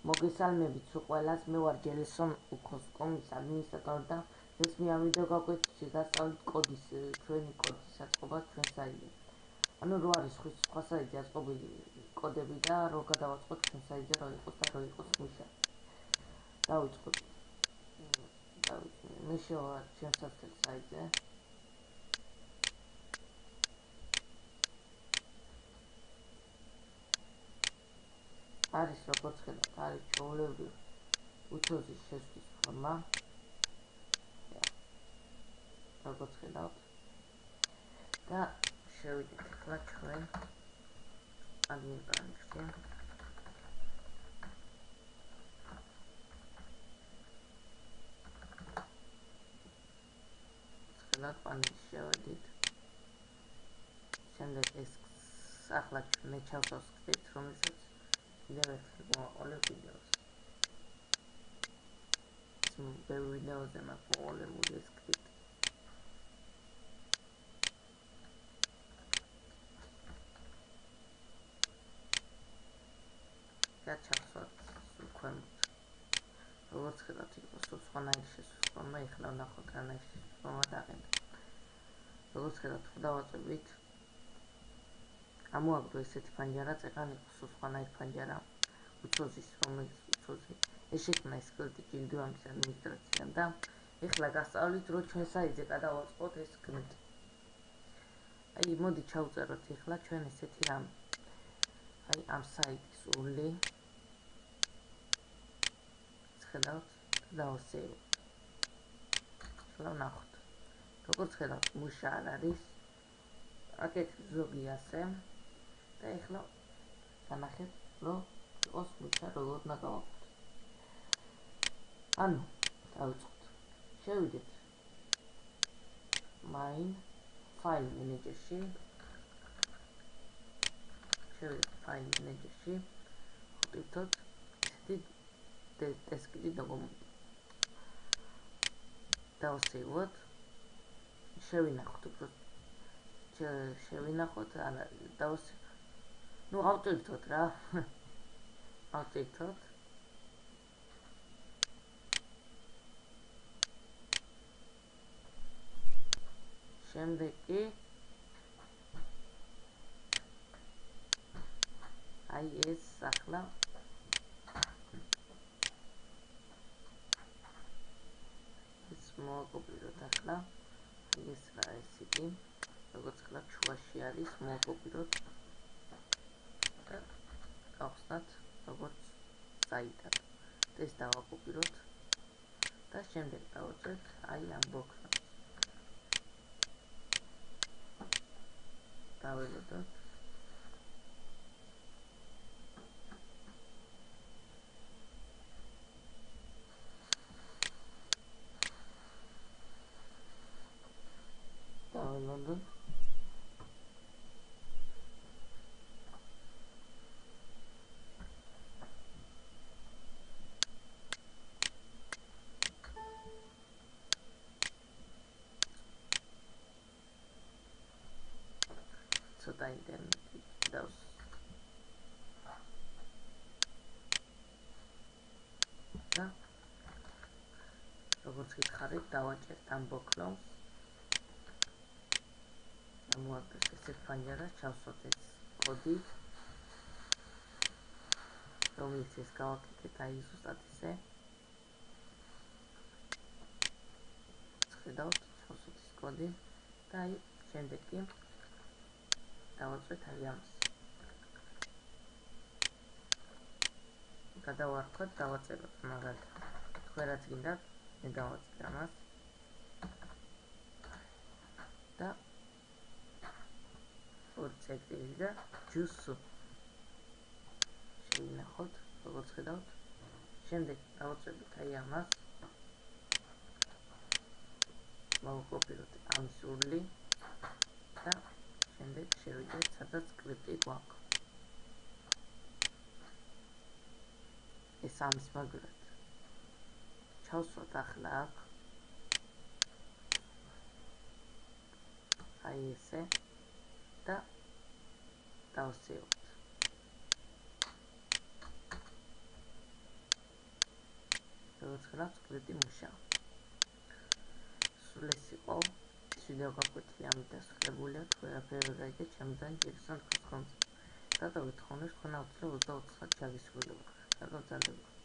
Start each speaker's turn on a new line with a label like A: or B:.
A: მოგესალმებით სულ ყველას, მე ვარ ჯელესონ უქოსკომის ადმინისტრატორი და ეს მე ვიდეო გაგვეცი გასწავლით კოდის ჩვენი კოდის აწყობა ჩვენ საიტზე. ანუ რო არის სხვა საიტზე აწყობილი კოდები და რო გადავაწყოთ ჩვენ საიტზე რო იყოს და რო იყოს მუშა. დავიწყოთ. მე შევა ჩვენ საიტზე. არის როგორც ხედავთ, არის ჩვეულებრივი უცოძის შეცვლის ფორმა. როგორც ხედავთ და შევიდეთ ახლა ჩვენ admin პანელში. ხედავთ პანელში შევედით. შემდეგ ეს ახლა მე ჩავსავსკრიპტ, რომელსაც კიდევ ერთხელ მოვაყოლებ ვიდეოს. ბევრ ვიდეოზე მაქვს მოყოლებული ეს სკრიპტი. და ჩავსვათ ქვემოთ. როგორც ხედავთ, იყო სხვანაირი შესვლის ფორმა, ეხლა ვნახოთ რანაირი შესვლის ფორმა დაყენდა. როგორც ხედავთ, დავაწვევით. ამოაგდო ესეთი ფანჯარა, წეღან იყო სხვანაირი ფანჯარა. უცოზის, რომელიც უცოზი. ეს შექმნა ეს სკრიპტი ჯილდოამის ადმინისტრაციამ და ეხლა გასწავლით, რომ ჩვენ საიტზე გადავაწყოთ ეს სკრიპტი. აი, მოდი ჩავწეროთ ეხლა ჩვენ ესეთი რამე. აი, ამ საიტის URL ხედავთ, დავასეიროთ. ეხლა ვნახოთ. როგორც ხედავთ, მუშა არ არის. აქეთ ზოგი ასე და ეხლა განახეთ, რომ იყოს მუშა როგორ უნდა გავაკეთოთ. ანუ დავიწყოთ. შევიდეთ main file manager-ში. შევიდეთ file manager-ში. ვტვირთოთ ესეთი დესკტოპი დოკუმენტი. დავსეიროთ. შევინახოთ უფრო. შევინახოთ, არა, ну, ავტვირთოთ რა. ავტვირთოთ. შემდეგ კი აი ეს ახლა ეს მოვაკოპიროთ ახლა. ეს რა ეს იგი, როგორც ხედავთ, შუაში არის, მოვაკოპიროთ და გავხსნათ როგორც საიტად. ეს დავაკოპიროთ და შემდეგ დავაწყოთ აი ამ ბოქსს. დაველოდოთ. დაველოდოთ. ცოტა ინტერნეტი დავს. და როგორც გითხარით, დავაჭერთ ამ ბოქლონს. ამოაგდეს ესეთ ფანჯარას, ჩავსვათ ეს კოდი, რომელიც ეს გავაკეთეთ აი ზუსტად ისე. ხედავთ, ჩავსვათ ეს კოდი და აი შემდეგ კი დავაწყოთ აი ამას. გადავარქვათ, დავაწეროთ მაგალითად. თქვენ რაც გინდათ, მე დავაწყე ამას. და ორი წერტილი და ჯუსუ. შევინახოთ, როგორც ხედავთ. შემდეგ დავაწყებთ აი ამას. მოვაკოპიროთ ამის URL და შემდეგ შევიდეთ, სადაც სკრიპტი გვაქვს. ეს ამის მაგალითად. ჩავსვათ ახლა აქ. აი ესე და დავსეიროთ. უსწრავს კლეტი მუშა. სულ ეს იყო ვიდეო გაკვეთილი, ამით დასრულებულია. თუ ვერაფერი ვერ გაიგეთ, შემიძლია ჯერისონ თქვენს ხომს. გადავით ხომებს, თქვენ აუცილებლად 24 საათი ჩაგისრულებთ. გადავწადებით.